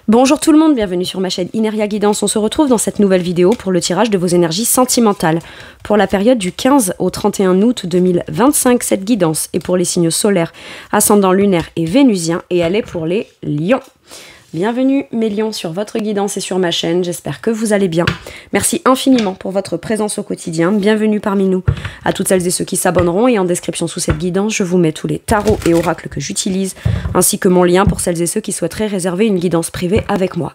Bonjour tout le monde, bienvenue sur ma chaîne Ineria Guidance. On se retrouve dans cette nouvelle vidéo pour le tirage de vos énergies sentimentales. Pour la période du 15 au 31 août 2025, cette guidance est pour les signes solaires, ascendant lunaire et vénusien et elle est pour les lions. Bienvenue mes lions sur votre guidance et sur ma chaîne, j'espère que vous allez bien. Merci infiniment pour votre présence au quotidien, bienvenue parmi nous. À toutes celles et ceux qui s'abonneront et en description sous cette guidance, je vous mets tous les tarots et oracles que j'utilise, ainsi que mon lien pour celles et ceux qui souhaiteraient réserver une guidance privée avec moi.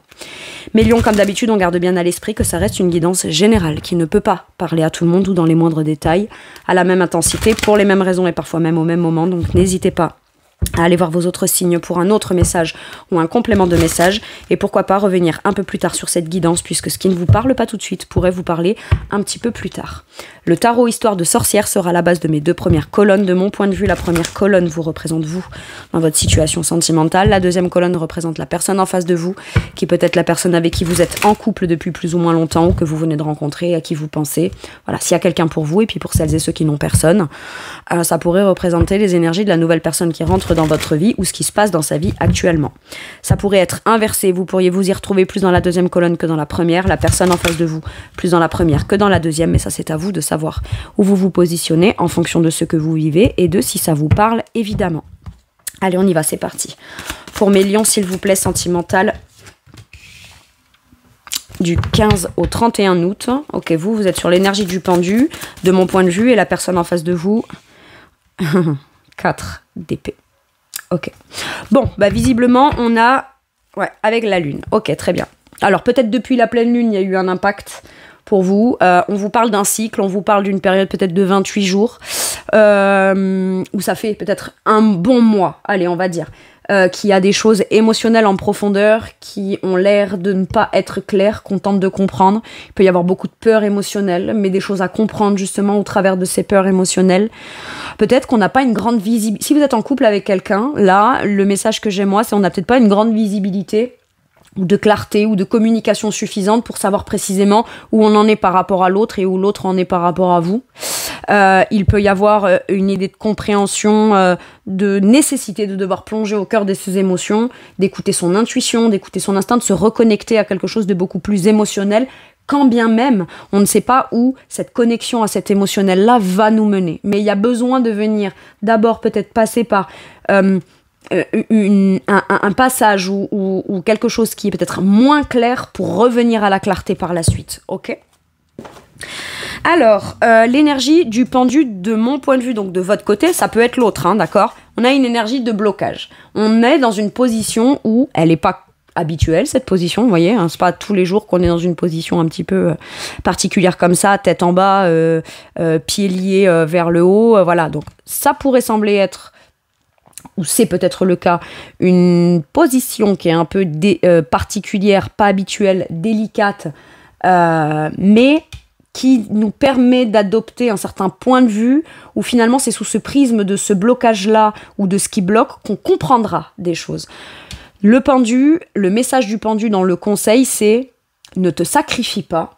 Mes lions, comme d'habitude, on garde bien à l'esprit que ça reste une guidance générale, qui ne peut pas parler à tout le monde ou dans les moindres détails, à la même intensité, pour les mêmes raisons et parfois même au même moment, donc n'hésitez pas à aller voir vos autres signes pour un autre message ou un complément de message et pourquoi pas revenir un peu plus tard sur cette guidance puisque ce qui ne vous parle pas tout de suite pourrait vous parler un petit peu plus tard. Le tarot Histoire de sorcière sera la base de mes deux premières colonnes. De mon point de vue, la première colonne vous représente vous dans votre situation sentimentale. La deuxième colonne représente la personne en face de vous qui peut être la personne avec qui vous êtes en couple depuis plus ou moins longtemps ou que vous venez de rencontrer, à qui vous pensez. Voilà, s'il y a quelqu'un pour vous et puis pour celles et ceux qui n'ont personne, ça pourrait représenter les énergies de la nouvelle personne qui rentre dans votre vie ou ce qui se passe dans sa vie actuellement. Ça pourrait être inversé, vous pourriez vous y retrouver plus dans la deuxième colonne que dans la première, la personne en face de vous plus dans la première que dans la deuxième, mais ça c'est à vous de savoir où vous vous positionnez en fonction de ce que vous vivez et de si ça vous parle évidemment. Allez, on y va, c'est parti. Pour mes lions, s'il vous plaît, sentimental, du 15 au 31 août. Ok, vous êtes sur l'énergie du pendu, de mon point de vue, et la personne en face de vous, 4 d'épée. Ok. Bon, bah visiblement, on a... Ouais, avec la lune. Ok, très bien. Alors, peut-être depuis la pleine lune, il y a eu un impact pour vous. On vous parle d'un cycle, on vous parle d'une période peut-être de 28 jours, où ça fait peut-être un bon mois, allez, on va dire, qui a des choses émotionnelles en profondeur, qui ont l'air de ne pas être claires, qu'on tente de comprendre. Il peut y avoir beaucoup de peurs émotionnelles, mais des choses à comprendre justement au travers de ces peurs émotionnelles. Peut-être qu'on n'a pas une grande visibilité. Si vous êtes en couple avec quelqu'un, là, le message que j'ai moi, c'est on n'a peut-être pas une grande visibilité ou de clarté ou de communication suffisante pour savoir précisément où on en est par rapport à l'autre et où l'autre en est par rapport à vous. Il peut y avoir une idée de compréhension, de nécessité de devoir plonger au cœur de ses émotions, d'écouter son intuition, d'écouter son instinct, de se reconnecter à quelque chose de beaucoup plus émotionnel, quand bien même on ne sait pas où cette connexion à cet émotionnel-là va nous mener. Mais il y a besoin de venir d'abord peut-être passer par... un passage ou quelque chose qui est peut-être moins clair pour revenir à la clarté par la suite, ok? Alors, l'énergie du pendu de mon point de vue, donc de votre côté, ça peut être l'autre, hein, d'accord? On a une énergie de blocage. On est dans une position où elle n'est pas habituelle, cette position, vous voyez, hein, c'est pas tous les jours qu'on est dans une position un petit peu particulière comme ça, tête en bas, pieds liés vers le haut, voilà. Donc, ça pourrait sembler être... ou c'est peut-être le cas, une position qui est un peu particulière, pas habituelle, délicate, mais qui nous permet d'adopter un certain point de vue où finalement c'est sous ce prisme de ce blocage-là ou de ce qui bloque qu'on comprendra des choses. Le pendu, le message du pendu dans le conseil, c'est ne te sacrifie pas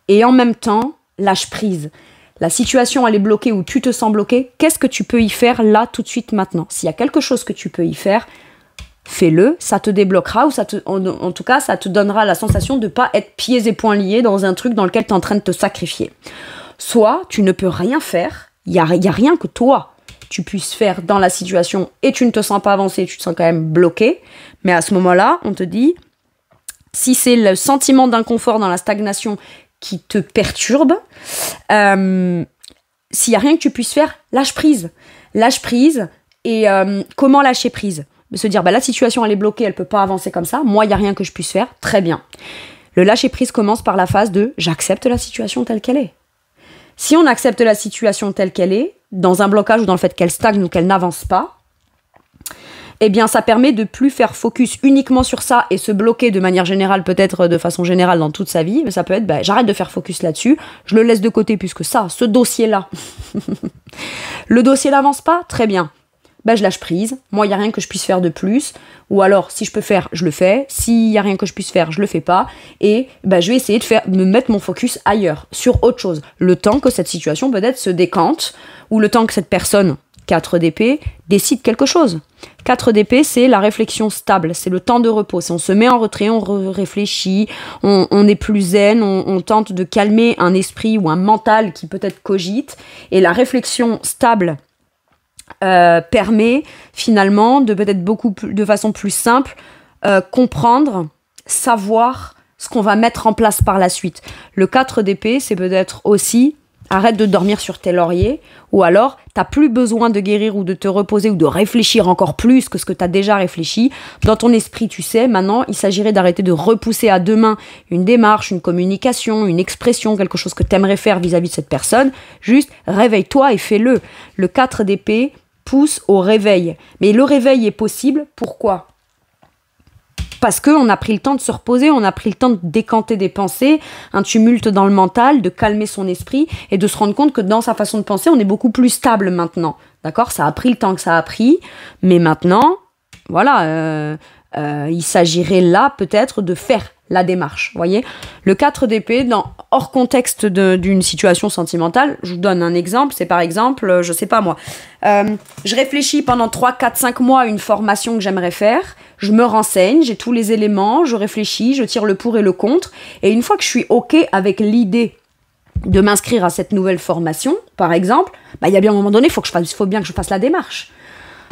et en même temps lâche prise. La situation, elle est bloquée ou tu te sens bloqué. Qu'est-ce que tu peux y faire là, tout de suite, maintenant? S'il y a quelque chose que tu peux y faire, fais-le. Ça te débloquera ou en tout cas, ça te donnera la sensation de ne pas être pieds et poings liés dans un truc dans lequel tu es en train de te sacrifier. Soit tu ne peux rien faire. Il n'y a rien que toi, tu puisses faire dans la situation et tu ne te sens pas avancer, tu te sens quand même bloqué. Mais à ce moment-là, on te dit, si c'est le sentiment d'inconfort dans la stagnation qui te perturbe, s'il n'y a rien que tu puisses faire, lâche prise. Lâche prise. Et comment lâcher prise? De se dire, bah, la situation elle est bloquée, elle ne peut pas avancer comme ça, moi il n'y a rien que je puisse faire, très bien. Le lâcher prise commence par la phase de j'accepte la situation telle qu'elle est. Si on accepte la situation telle qu'elle est, dans un blocage ou dans le fait qu'elle stagne ou qu'elle n'avance pas, eh bien ça permet de plus faire focus uniquement sur ça et se bloquer de manière générale, peut-être de façon générale dans toute sa vie, mais ça peut être, bah, j'arrête de faire focus là-dessus, je le laisse de côté puisque ça, ce dossier-là, le dossier n'avance pas, très bien. Bah, je lâche prise, moi il n'y a rien que je puisse faire de plus, ou alors si je peux faire, je le fais, s'il n'y a rien que je puisse faire, je le fais pas, et bah, je vais essayer de mettre mon focus ailleurs, sur autre chose, le temps que cette situation peut-être se décante, ou le temps que cette personne 4 d'épée, décide quelque chose. 4 d'épée, c'est la réflexion stable, c'est le temps de repos. Si on se met en retrait, on réfléchit, on est plus zen, on tente de calmer un esprit ou un mental qui peut-être cogite. Et la réflexion stable permet finalement de peut-être de façon plus simple, comprendre, savoir ce qu'on va mettre en place par la suite. Le 4 d'épée, c'est peut-être aussi arrête de dormir sur tes lauriers, ou alors t'as plus besoin de guérir ou de te reposer ou de réfléchir encore plus que ce que t'as déjà réfléchi. Dans ton esprit, tu sais, maintenant, il s'agirait d'arrêter de repousser à demain une démarche, une communication, une expression, quelque chose que t'aimerais faire vis-à-vis de cette personne. Juste, réveille-toi et fais-le. Le 4 d'épée pousse au réveil. Mais le réveil est possible, pourquoi ? Parce qu'on a pris le temps de se reposer, on a pris le temps de décanter des pensées, un tumulte dans le mental, de calmer son esprit et de se rendre compte que dans sa façon de penser, on est beaucoup plus stable maintenant. D'accord ? Ça a pris le temps que ça a pris, mais maintenant, voilà, il s'agirait là peut-être de faire la démarche. Voyez ? Le 4 d'épée, hors contexte d'une situation sentimentale, je vous donne un exemple, c'est par exemple, je sais pas moi, je réfléchis pendant 3, 4, 5 mois à une formation que j'aimerais faire, je me renseigne, j'ai tous les éléments, je réfléchis, je tire le pour et le contre, et une fois que je suis OK avec l'idée de m'inscrire à cette nouvelle formation, par exemple, il y a bien un moment donné, il faut bien que je fasse la démarche.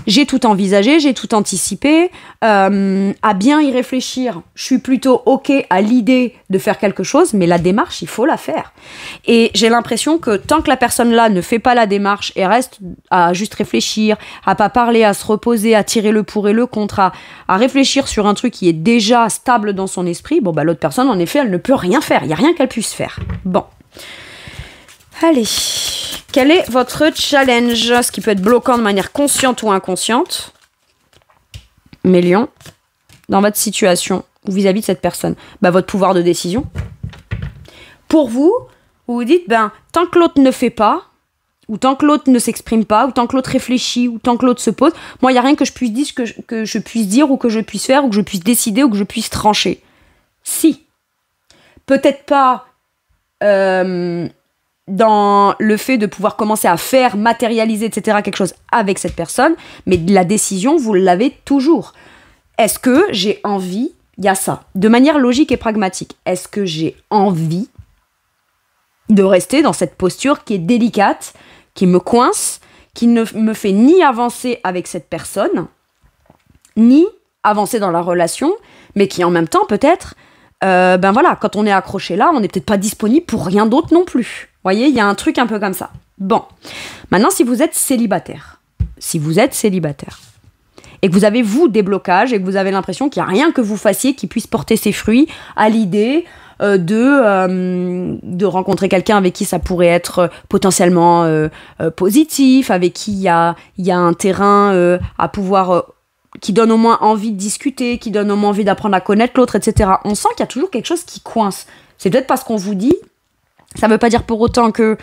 J'ai tout envisagé, j'ai tout anticipé, à bien y réfléchir. Je suis plutôt OK à l'idée de faire quelque chose, mais la démarche, il faut la faire. Et j'ai l'impression que tant que la personne-là ne fait pas la démarche et reste à juste réfléchir, à pas parler, à se reposer, à tirer le pour et le contre, à réfléchir sur un truc qui est déjà stable dans son esprit, l'autre personne, en effet, elle ne peut rien faire. Il n'y a rien qu'elle puisse faire. Bon. Allez. Quel est votre challenge ? Ce qui peut être bloquant de manière consciente ou inconsciente. Mes lions, dans votre situation ou vis-à-vis de cette personne, votre pouvoir de décision. Pour vous, vous vous dites, tant que l'autre ne fait pas, ou tant que l'autre ne s'exprime pas, ou tant que l'autre réfléchit, ou tant que l'autre se pose, moi, il n'y a rien que je puisse dire, que je puisse dire, ou que je puisse faire, ou que je puisse décider, ou que je puisse trancher. Si. Peut-être pas... dans le fait de pouvoir commencer à faire, matérialiser, etc., quelque chose avec cette personne, mais la décision, vous l'avez toujours. Est-ce que j'ai envie, il y a ça, de manière logique et pragmatique, est-ce que j'ai envie de rester dans cette posture qui est délicate, qui me coince, qui ne me fait ni avancer avec cette personne, ni avancer dans la relation, mais qui en même temps, peut-être, quand on est accroché là, on n'est peut-être pas disponible pour rien d'autre non plus. Vous voyez, il y a un truc un peu comme ça. Bon, maintenant, si vous êtes célibataire, et que vous avez, vous, des blocages, et que vous avez l'impression qu'il n'y a rien que vous fassiez qui puisse porter ses fruits à l'idée de rencontrer quelqu'un avec qui ça pourrait être potentiellement positif, avec qui il y a un terrain à pouvoir... qui donne au moins envie de discuter, qui donne au moins envie d'apprendre à connaître l'autre, etc. On sent qu'il y a toujours quelque chose qui coince. C'est peut-être parce qu'on vous dit... Ça ne veut pas dire pour autant que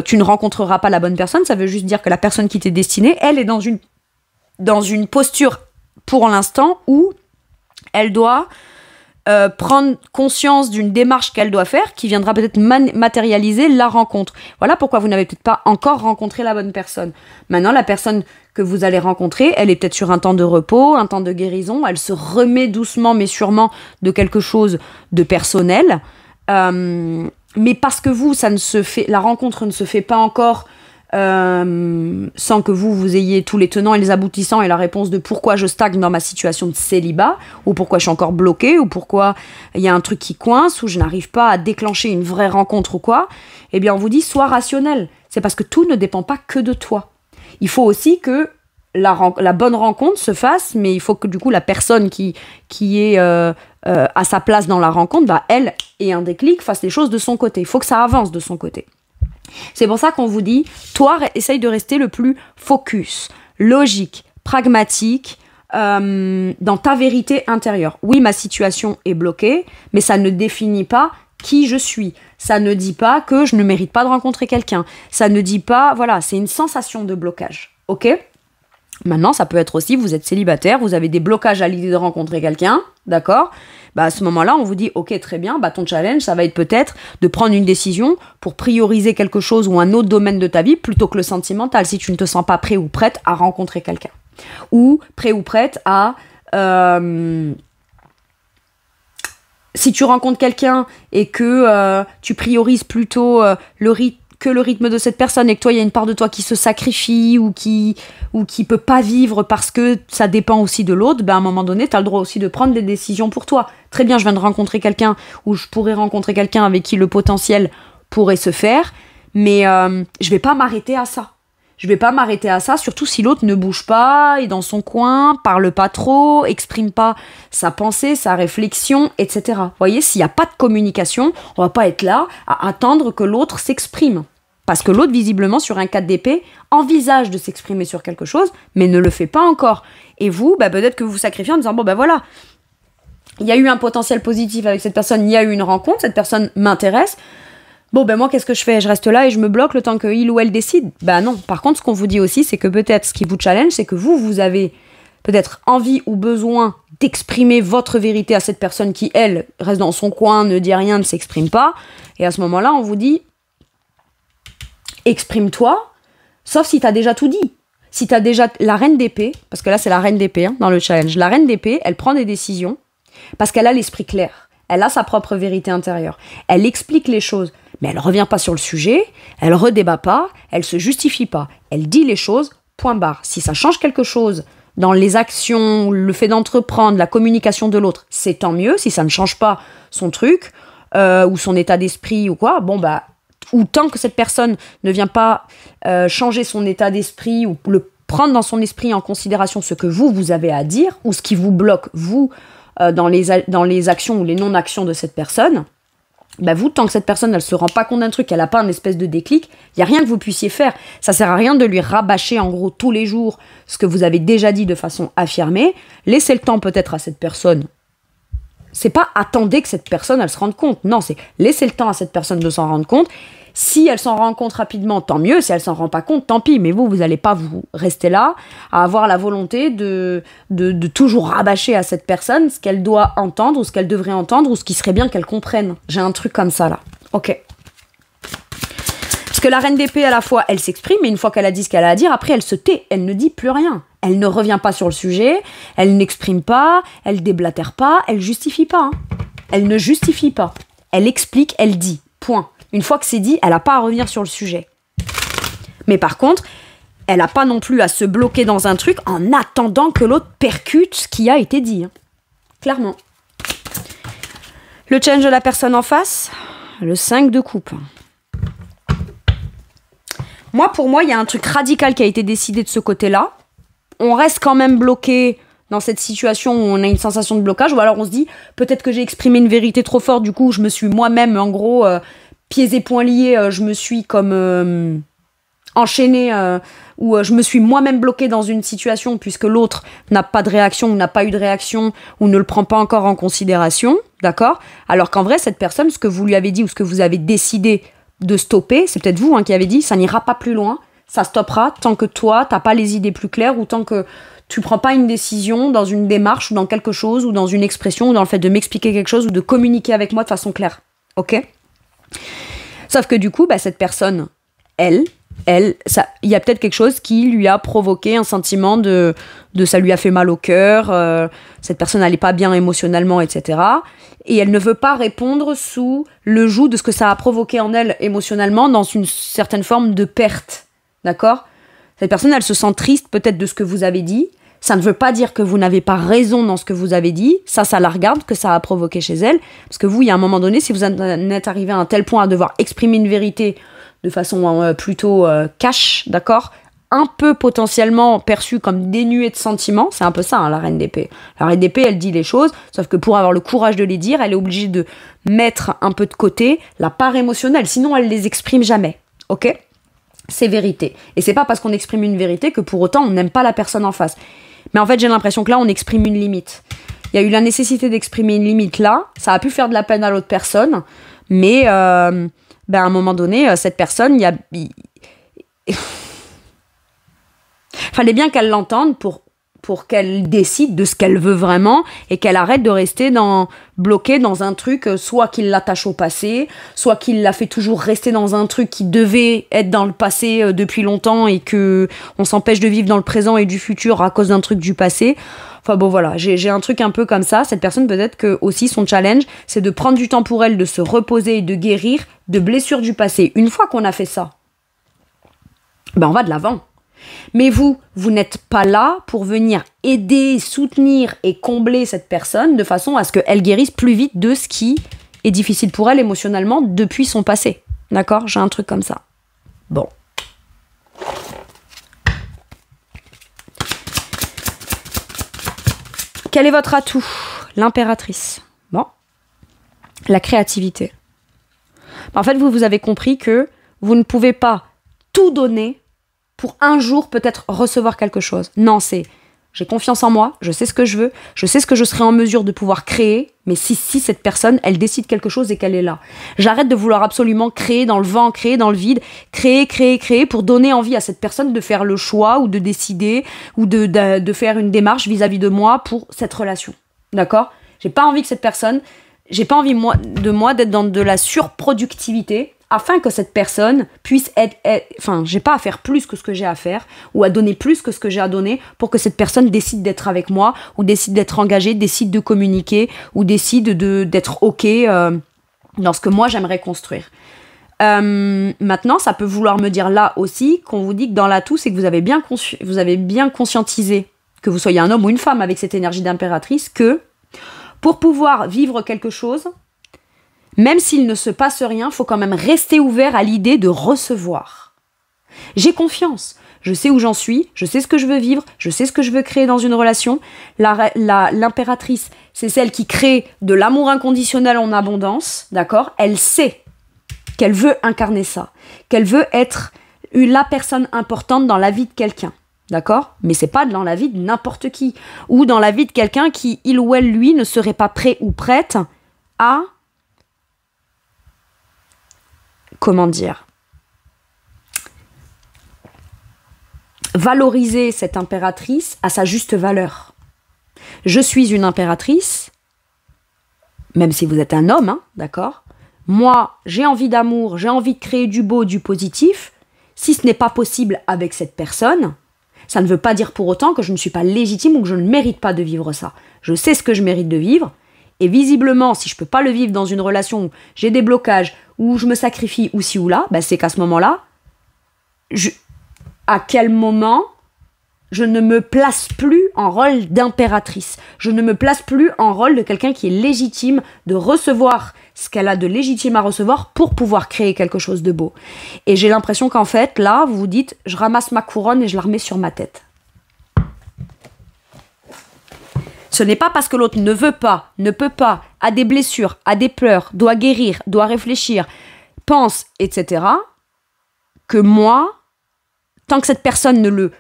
tu ne rencontreras pas la bonne personne, ça veut juste dire que la personne qui t'est destinée, elle est dans une posture, pour l'instant, où elle doit prendre conscience d'une démarche qu'elle doit faire, qui viendra peut-être matérialiser la rencontre. Voilà pourquoi vous n'avez peut-être pas encore rencontré la bonne personne. Maintenant, la personne que vous allez rencontrer, elle est peut-être sur un temps de repos, un temps de guérison, elle se remet doucement mais sûrement de quelque chose de personnel, mais parce que vous, la rencontre ne se fait pas encore sans que vous ayez tous les tenants et les aboutissants et la réponse de pourquoi je stagne dans ma situation de célibat, ou pourquoi je suis encore bloquée, ou pourquoi il y a un truc qui coince, ou je n'arrive pas à déclencher une vraie rencontre ou quoi, eh bien on vous dit sois rationnel. C'est parce que tout ne dépend pas que de toi. Il faut aussi que la bonne rencontre se fasse, mais il faut que du coup la personne qui est à sa place dans la rencontre, elle ait un déclic, fasse les choses de son côté. Il faut que ça avance de son côté. C'est pour ça qu'on vous dit, toi, essaye de rester le plus focus, logique, pragmatique, dans ta vérité intérieure. Oui, ma situation est bloquée, mais ça ne définit pas qui je suis. Ça ne dit pas que je ne mérite pas de rencontrer quelqu'un. Ça ne dit pas, voilà, c'est une sensation de blocage. Ok ? Maintenant, ça peut être aussi, vous êtes célibataire, vous avez des blocages à l'idée de rencontrer quelqu'un, d'accord ? bah à ce moment-là, on vous dit, ok, très bien, bah ton challenge, ça va être peut-être de prendre une décision pour prioriser quelque chose ou un autre domaine de ta vie plutôt que le sentimental, si tu ne te sens pas prêt ou prête à rencontrer quelqu'un. Ou prêt ou prête à... si tu rencontres quelqu'un et que tu priorises plutôt le rythme de cette personne et que toi, il y a une part de toi qui se sacrifie ou qui peut pas vivre parce que ça dépend aussi de l'autre, ben à un moment donné, tu as le droit aussi de prendre des décisions pour toi. Très bien, je viens de rencontrer quelqu'un ou je pourrais rencontrer quelqu'un avec qui le potentiel pourrait se faire, mais je vais pas m'arrêter à ça. Je vais pas m'arrêter à ça, surtout si l'autre ne bouge pas, est dans son coin, parle pas trop, exprime pas sa pensée, sa réflexion, etc. Vous voyez, s'il n'y a pas de communication, on va pas être là à attendre que l'autre s'exprime. Parce que l'autre, visiblement, sur un 4 d'épée, envisage de s'exprimer sur quelque chose, mais ne le fait pas encore. Et vous, bah, peut-être que vous vous sacrifiez en disant, bon, ben voilà, il y a eu un potentiel positif avec cette personne, il y a eu une rencontre, cette personne m'intéresse. Bon, ben moi, qu'est-ce que je fais? Je reste là et je me bloque le temps qu'il ou elle décide? Ben non. Par contre, ce qu'on vous dit aussi, c'est que peut-être, ce qui vous challenge, c'est que vous avez peut-être envie ou besoin d'exprimer votre vérité à cette personne qui, elle, reste dans son coin, ne dit rien, ne s'exprime pas. Et à ce moment-là, on vous dit, exprime-toi, sauf si t'as déjà tout dit. Si t'as déjà la reine d'épée, parce que là, c'est la reine d'épée dans le challenge. La reine d'épée, elle prend des décisions parce qu'elle a l'esprit clair. Elle a sa propre vérité intérieure. Elle explique les choses. Mais elle ne revient pas sur le sujet, elle ne redébat pas, elle ne se justifie pas. Elle dit les choses, point barre. Si ça change quelque chose dans les actions, le fait d'entreprendre, la communication de l'autre, c'est tant mieux. Si ça ne change pas son truc, ou son état d'esprit ou quoi, bon bah, ou tant que cette personne ne vient pas changer son état d'esprit ou le prendre dans son esprit en considération ce que vous avez à dire, ou ce qui vous bloque, vous, dans les actions ou les non-actions de cette personne, bah vous, tant que cette personne, elle se rend pas compte d'un truc, elle a pas un espèce de déclic, il y a rien que vous puissiez faire. Ça sert à rien de lui rabâcher, en gros, tous les jours, ce que vous avez déjà dit de façon affirmée. Laissez le temps peut-être à cette personne. C'est pas attendez que cette personne, elle se rende compte. Non, c'est laissez le temps à cette personne de s'en rendre compte. Si elle s'en rend compte rapidement, tant mieux. Si elle s'en rend pas compte, tant pis. Mais vous allez pas vous rester là à avoir la volonté de toujours rabâcher à cette personne ce qu'elle doit entendre ou ce qu'elle devrait entendre ou ce qui serait bien qu'elle comprenne. J'ai un truc comme ça là. Ok. Parce que la reine d'épée, à la fois, elle s'exprime, mais une fois qu'elle a dit ce qu'elle a à dire, après elle se tait. Elle ne dit plus rien. Elle ne revient pas sur le sujet. Elle n'exprime pas. Elle déblatère pas. Elle justifie pas. Elle ne justifie pas. Elle explique, elle dit. Point. Une fois que c'est dit, elle n'a pas à revenir sur le sujet. Mais par contre, elle n'a pas non plus à se bloquer dans un truc en attendant que l'autre percute ce qui a été dit. Clairement. Le challenge de la personne en face, le 5 de coupe. Pour moi, il y a un truc radical qui a été décidé de ce côté-là. On reste quand même bloqué dans cette situation où on a une sensation de blocage, ou alors on se dit, peut-être que j'ai exprimé une vérité trop forte, du coup, je me suis moi-même, en gros... pieds et poings liés, je me suis comme enchaînée, ou je me suis moi-même bloquée dans une situation puisque l'autre n'a pas de réaction ou n'a pas eu de réaction ou ne le prend pas encore en considération, d'accord? Alors qu'en vrai, cette personne, ce que vous lui avez dit ou ce que vous avez décidé de stopper, c'est peut-être vous qui avez dit, ça n'ira pas plus loin, ça stoppera tant que toi, t'as pas les idées plus claires ou tant que tu prends pas une décision dans une démarche ou dans quelque chose ou dans une expression ou dans le fait de m'expliquer quelque chose ou de communiquer avec moi de façon claire, ok? Sauf que du coup, bah, cette personne, il y a peut-être quelque chose qui lui a provoqué un sentiment de ça lui a fait mal au cœur, cette personne n'allait pas bien émotionnellement, etc. Et elle ne veut pas répondre sous le joug de ce que ça a provoqué en elle émotionnellement dans une certaine forme de perte, d'accord? Cette personne, elle se sent triste peut-être de ce que vous avez dit. Ça ne veut pas dire que vous n'avez pas raison dans ce que vous avez dit. Ça la regarde, que ça a provoqué chez elle. Parce que vous, il y a un moment donné, si vous en êtes arrivé à un tel point à devoir exprimer une vérité de façon plutôt cash, d'accord, un peu potentiellement perçue comme dénuée de sentiments, c'est un peu ça, la reine d'épée. La reine d'épée, elle dit les choses, sauf que pour avoir le courage de les dire, elle est obligée de mettre un peu de côté la part émotionnelle. Sinon, elle les exprime jamais, ok? C'est vérité. Et c'est pas parce qu'on exprime une vérité que pour autant, on n'aime pas la personne en face. Mais en fait, j'ai l'impression que là, on exprime une limite. Il y a eu la nécessité d'exprimer une limite là. Ça a pu faire de la peine à l'autre personne. Mais à un moment donné, cette personne, fallait bien qu'elle l'entende pour pour qu'elle décide de ce qu'elle veut vraiment et qu'elle arrête de rester bloquée dans un truc, soit qui l'attache au passé, soit qui la fait toujours rester dans un truc qui devait être dans le passé depuis longtemps et que on s'empêche de vivre dans le présent et du futur à cause d'un truc du passé. Enfin bon voilà, j'ai un truc un peu comme ça. Cette personne, peut-être que aussi son challenge, c'est de prendre du temps pour elle, de se reposer et de guérir de blessures du passé. Une fois qu'on a fait ça, on va de l'avant. Mais vous n'êtes pas là pour venir aider, soutenir et combler cette personne de façon à ce qu'elle guérisse plus vite de ce qui est difficile pour elle émotionnellement depuis son passé. D'accord ? J'ai un truc comme ça. Bon. Quel est votre atout ? L'impératrice. Bon. La créativité. En fait, vous avez compris que vous ne pouvez pas tout donner pour un jour peut-être recevoir quelque chose. Non, j'ai confiance en moi, je sais ce que je veux, je sais ce que je serai en mesure de pouvoir créer, mais si cette personne, elle décide quelque chose et qu'elle est là. J'arrête de vouloir absolument créer dans le vent, créer dans le vide, créer pour donner envie à cette personne de faire le choix ou de décider ou de faire une démarche vis-à-vis de moi pour cette relation. D'accord ? J'ai pas envie que cette personne, j'ai pas envie d'être dans de la surproductivité afin que cette personne puisse j'ai pas à faire plus que ce que j'ai à faire ou à donner plus que ce que j'ai à donner pour que cette personne décide d'être avec moi ou décide d'être engagée, décide de communiquer ou décide d'être OK dans ce que moi j'aimerais construire. Maintenant, ça peut vouloir me dire là aussi qu'on vous dit que dans l'atout, c'est que vous avez bien conscientisé, que vous soyez un homme ou une femme avec cette énergie d'impératrice, que pour pouvoir vivre quelque chose, même s'il ne se passe rien, il faut quand même rester ouvert à l'idée de recevoir. J'ai confiance. Je sais où j'en suis, je sais ce que je veux vivre, je sais ce que je veux créer dans une relation. L'impératrice, c'est celle qui crée de l'amour inconditionnel en abondance, d'accord ? Elle sait qu'elle veut incarner ça, qu'elle veut être la personne importante dans la vie de quelqu'un, d'accord ? Mais c'est pas dans la vie de n'importe qui, ou dans la vie de quelqu'un qui, il ou elle, lui, ne serait pas prêt ou prête à... Comment dire ? Valoriser cette impératrice à sa juste valeur. Je suis une impératrice, même si vous êtes un homme, hein, d'accord ? Moi, j'ai envie d'amour, j'ai envie de créer du beau, du positif. Si ce n'est pas possible avec cette personne, ça ne veut pas dire pour autant que je ne suis pas légitime ou que je ne mérite pas de vivre ça. Je sais ce que je mérite de vivre. Et visiblement, si je peux pas le vivre dans une relation où j'ai des blocages, où je me sacrifie ou ci ou là, c'est qu'à ce moment-là, à quel moment je ne me place plus en rôle d'impératrice. Je ne me place plus en rôle de quelqu'un qui est légitime de recevoir ce qu'elle a de légitime à recevoir pour pouvoir créer quelque chose de beau. Et j'ai l'impression qu'en fait, là, vous vous dites, je ramasse ma couronne et je la remets sur ma tête. Ce n'est pas parce que l'autre ne veut pas, ne peut pas, a des blessures, a des pleurs, doit guérir, doit réfléchir, pense, etc., que moi, tant que cette personne ne le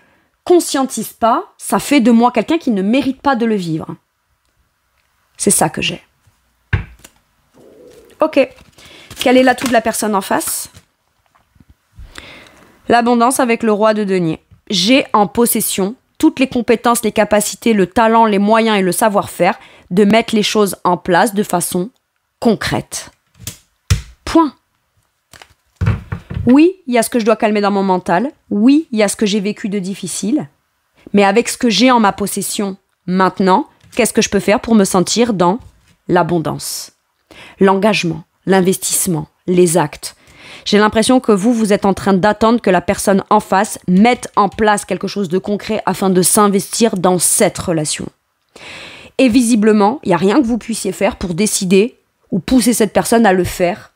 conscientise pas, ça fait de moi quelqu'un qui ne mérite pas de le vivre. C'est ça que j'ai. Ok. Quel est l'atout de la personne en face ? L'abondance avec le roi de denier. J'ai en possession toutes les compétences, les capacités, le talent, les moyens et le savoir-faire de mettre les choses en place de façon concrète. Point. Oui, il y a ce que je dois calmer dans mon mental. Oui, il y a ce que j'ai vécu de difficile. Mais avec ce que j'ai en ma possession maintenant, qu'est-ce que je peux faire pour me sentir dans l'abondance ? L'engagement, l'investissement, les actes. J'ai l'impression que vous êtes en train d'attendre que la personne en face mette en place quelque chose de concret afin de s'investir dans cette relation. Et visiblement, il n'y a rien que vous puissiez faire pour décider ou pousser cette personne à le faire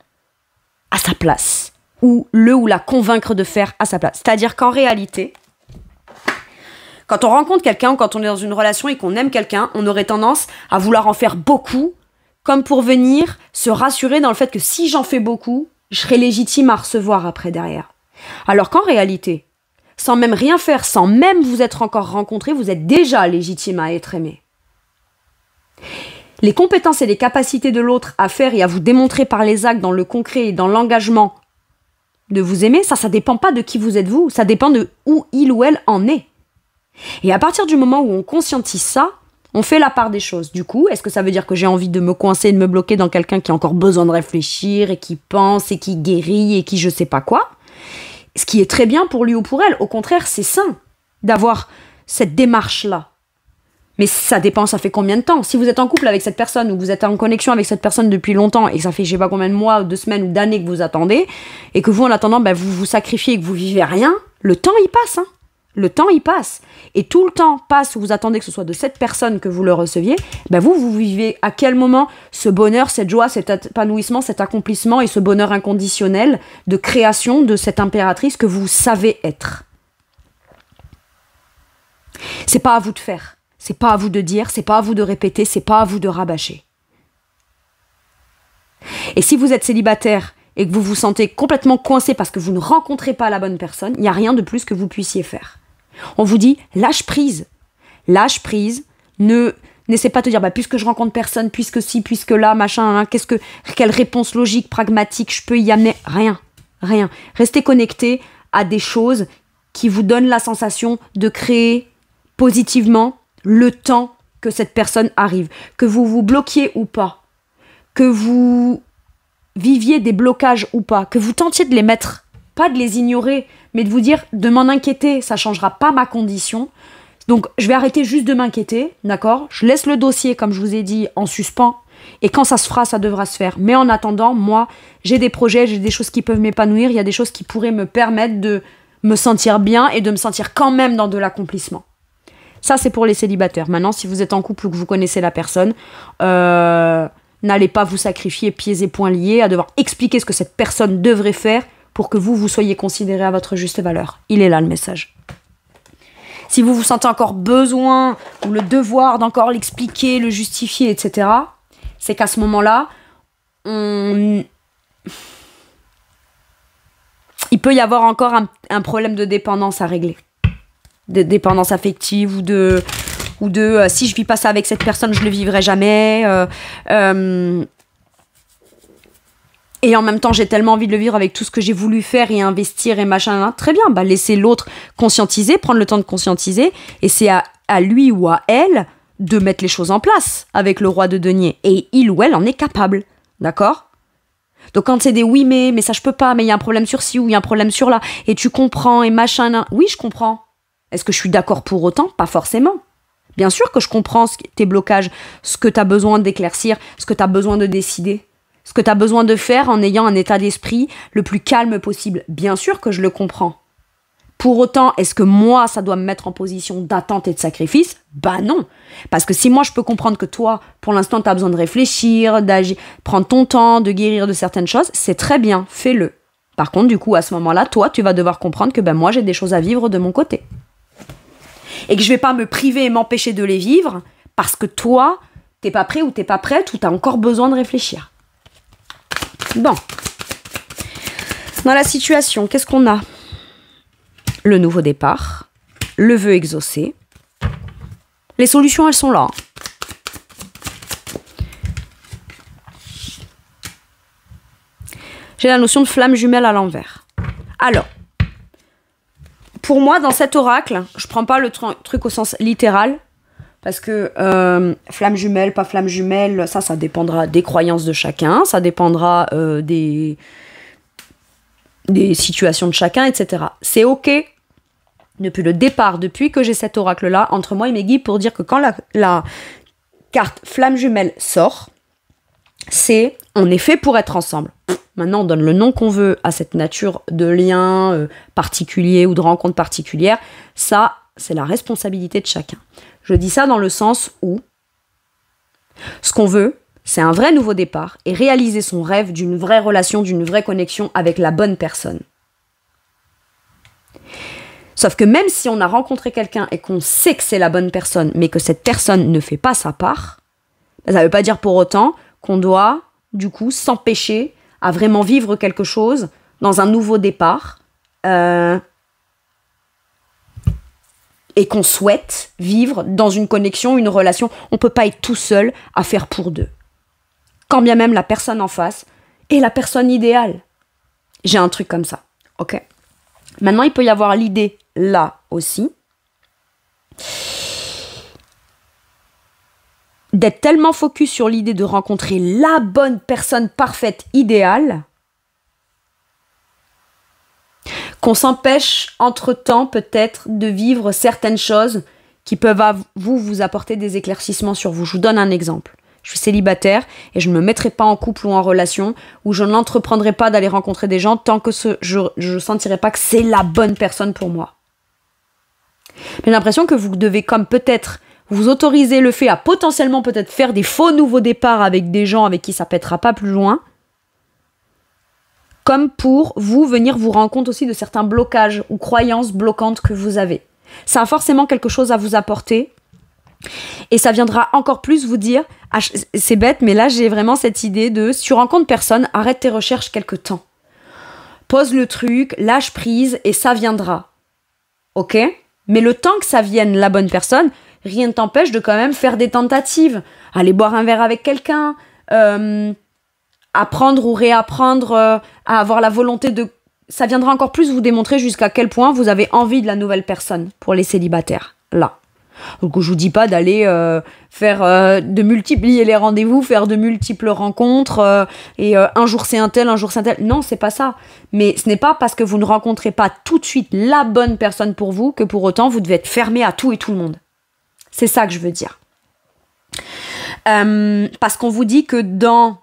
à sa place. Ou la convaincre de faire à sa place. C'est-à-dire qu'en réalité, quand on rencontre quelqu'un ou quand on est dans une relation et qu'on aime quelqu'un, on aurait tendance à vouloir en faire beaucoup, comme pour venir se rassurer dans le fait que si j'en fais beaucoup, je serai légitime à recevoir après derrière. Alors qu'en réalité, sans même rien faire, sans même vous être encore rencontré, vous êtes déjà légitime à être aimé. Les compétences et les capacités de l'autre à faire et à vous démontrer par les actes, dans le concret et dans l'engagement de vous aimer, ça dépend pas de qui vous êtes vous, ça dépend de où il ou elle en est. Et à partir du moment où on conscientise ça, on fait la part des choses. Du coup, est-ce que ça veut dire que j'ai envie de me coincer et de me bloquer dans quelqu'un qui a encore besoin de réfléchir et qui pense et qui guérit et qui je sais pas quoi? Ce qui est très bien pour lui ou pour elle. Au contraire, c'est sain d'avoir cette démarche-là. Mais ça dépend, ça fait combien de temps? Si vous êtes en couple avec cette personne ou vous êtes en connexion avec cette personne depuis longtemps et que ça fait je sais pas combien de mois, de semaines ou d'années que vous attendez et que vous, en attendant, vous vous sacrifiez et que vous vivez rien, le temps, il passe, hein. Le temps, il passe. Et tout le temps passe où vous attendez que ce soit de cette personne que vous le receviez. Vous vivez à quel moment ce bonheur, cette joie, cet épanouissement, cet accomplissement et ce bonheur inconditionnel de création de cette impératrice que vous savez être. C'est pas à vous de faire. C'est pas à vous de dire. C'est pas à vous de répéter. C'est pas à vous de rabâcher. Et si vous êtes célibataire et que vous vous sentez complètement coincé parce que vous ne rencontrez pas la bonne personne, il n'y a rien de plus que vous puissiez faire. On vous dit, lâche prise. Lâche prise. N'essaie pas de te dire, puisque je rencontre personne, puisque si, puisque là, machin, quelle réponse logique, pragmatique, je peux y amener? Rien. Rien. Restez connecté à des choses qui vous donnent la sensation de créer positivement le temps que cette personne arrive. Que vous vous bloquiez ou pas. Que vous viviez des blocages ou pas. Que vous tentiez de les mettre, pas de les ignorer, mais de vous dire, de m'en inquiéter, ça changera pas ma condition. Donc, je vais arrêter juste de m'inquiéter, d'accord? Je laisse le dossier, comme je vous ai dit, en suspens. Et quand ça se fera, ça devra se faire. Mais en attendant, moi, j'ai des projets, j'ai des choses qui peuvent m'épanouir. Il y a des choses qui pourraient me permettre de me sentir bien et de me sentir quand même dans de l'accomplissement. Ça, c'est pour les célibataires. Maintenant, si vous êtes en couple ou que vous connaissez la personne, n'allez pas vous sacrifier pieds et poings liés à devoir expliquer ce que cette personne devrait faire pour que vous soyez considéré à votre juste valeur. Il est là, le message. Si vous vous sentez encore besoin ou le devoir d'encore l'expliquer, le justifier, etc., c'est qu'à ce moment-là, il peut y avoir encore un problème de dépendance à régler. De dépendance affective ou de si je vis pas ça avec cette personne, je le vivrai jamais. Et en même temps, j'ai tellement envie de le vivre avec tout ce que j'ai voulu faire et investir et machin. Très bien, laissez l'autre conscientiser, prendre le temps de conscientiser. Et c'est à lui ou à elle de mettre les choses en place avec le roi de denier. Et il ou elle en est capable. D'accord ? Donc quand c'est des oui, mais ça je peux pas, mais il y a un problème sur ci ou il y a un problème sur là. Et tu comprends et machin. Oui, je comprends. Est-ce que je suis d'accord pour autant ? Pas forcément. Bien sûr que je comprends tes blocages, ce que tu as besoin d'éclaircir, ce que tu as besoin de décider. Ce que tu as besoin de faire en ayant un état d'esprit le plus calme possible. Bien sûr que je le comprends. Pour autant, est-ce que moi, ça doit me mettre en position d'attente et de sacrifice ? Non. Parce que si moi, je peux comprendre que toi, pour l'instant, tu as besoin de réfléchir, d'agir, prendre ton temps, de guérir de certaines choses, c'est très bien, fais-le. Par contre, du coup, à ce moment-là, toi, tu vas devoir comprendre que moi, j'ai des choses à vivre de mon côté. Et que je vais pas me priver et m'empêcher de les vivre parce que toi, t'es pas prêt ou t'es pas prête ou t'as encore besoin de réfléchir. Bon. Dans la situation, qu'est-ce qu'on a ? Le nouveau départ, le vœu exaucé. Les solutions, elles sont là. J'ai la notion de flamme jumelle à l'envers. Alors, pour moi, dans cet oracle, je prends pas le truc au sens littéral, parce que flamme jumelle, pas flamme jumelle, ça dépendra des croyances de chacun, ça dépendra des situations de chacun, etc. C'est ok, depuis le départ, depuis que j'ai cet oracle-là, entre moi et mes guides, pour dire que quand la carte flamme jumelle sort, c'est on est fait pour être ensemble. Maintenant, on donne le nom qu'on veut à cette nature de lien particulier ou de rencontre particulière. Ça, c'est la responsabilité de chacun. Je dis ça dans le sens où ce qu'on veut, c'est un vrai nouveau départ et réaliser son rêve d'une vraie relation, d'une vraie connexion avec la bonne personne. Sauf que même si on a rencontré quelqu'un et qu'on sait que c'est la bonne personne, mais que cette personne ne fait pas sa part, ça ne veut pas dire pour autant qu'on doit, du coup, s'empêcher à vraiment vivre quelque chose dans un nouveau départ et qu'on souhaite vivre dans une connexion, une relation. On ne peut pas être tout seul à faire pour deux. Quand bien même la personne en face est la personne idéale. J'ai un truc comme ça, ok ? Maintenant, il peut y avoir l'idée là aussi d'être tellement focus sur l'idée de rencontrer la bonne personne parfaite, idéale, qu'on s'empêche entre-temps peut-être de vivre certaines choses qui peuvent vous apporter des éclaircissements sur vous. Je vous donne un exemple. Je suis célibataire et je ne me mettrai pas en couple ou en relation, ou je n'entreprendrai pas d'aller rencontrer des gens tant que je ne sentirai pas que c'est la bonne personne pour moi. J'ai l'impression que vous devez comme peut-être vous autoriser le fait à potentiellement peut-être faire des faux nouveaux départs avec des gens avec qui ça pètera pas plus loin, comme pour vous venir vous rendre compte aussi de certains blocages ou croyances bloquantes que vous avez. Ça a forcément quelque chose à vous apporter et ça viendra encore plus vous dire, ah, c'est bête, mais là j'ai vraiment cette idée de, si tu rencontres personne, arrête tes recherches quelque temps. Pose le truc, lâche prise et ça viendra. Ok ? Mais le temps que ça vienne, la bonne personne, rien ne t'empêche de quand même faire des tentatives. Aller boire un verre avec quelqu'un, apprendre ou réapprendre à avoir la volonté de... Ça viendra encore plus vous démontrer jusqu'à quel point vous avez envie de la nouvelle personne pour les célibataires. Là. Donc je vous dis pas d'aller de multiplier les rendez-vous, faire de multiples rencontres et un jour c'est un tel, un jour c'est un tel. Non, c'est pas ça. Mais ce n'est pas parce que vous ne rencontrez pas tout de suite la bonne personne pour vous que pour autant vous devez être fermé à tout et tout le monde. C'est ça que je veux dire. Parce qu'on vous dit que dans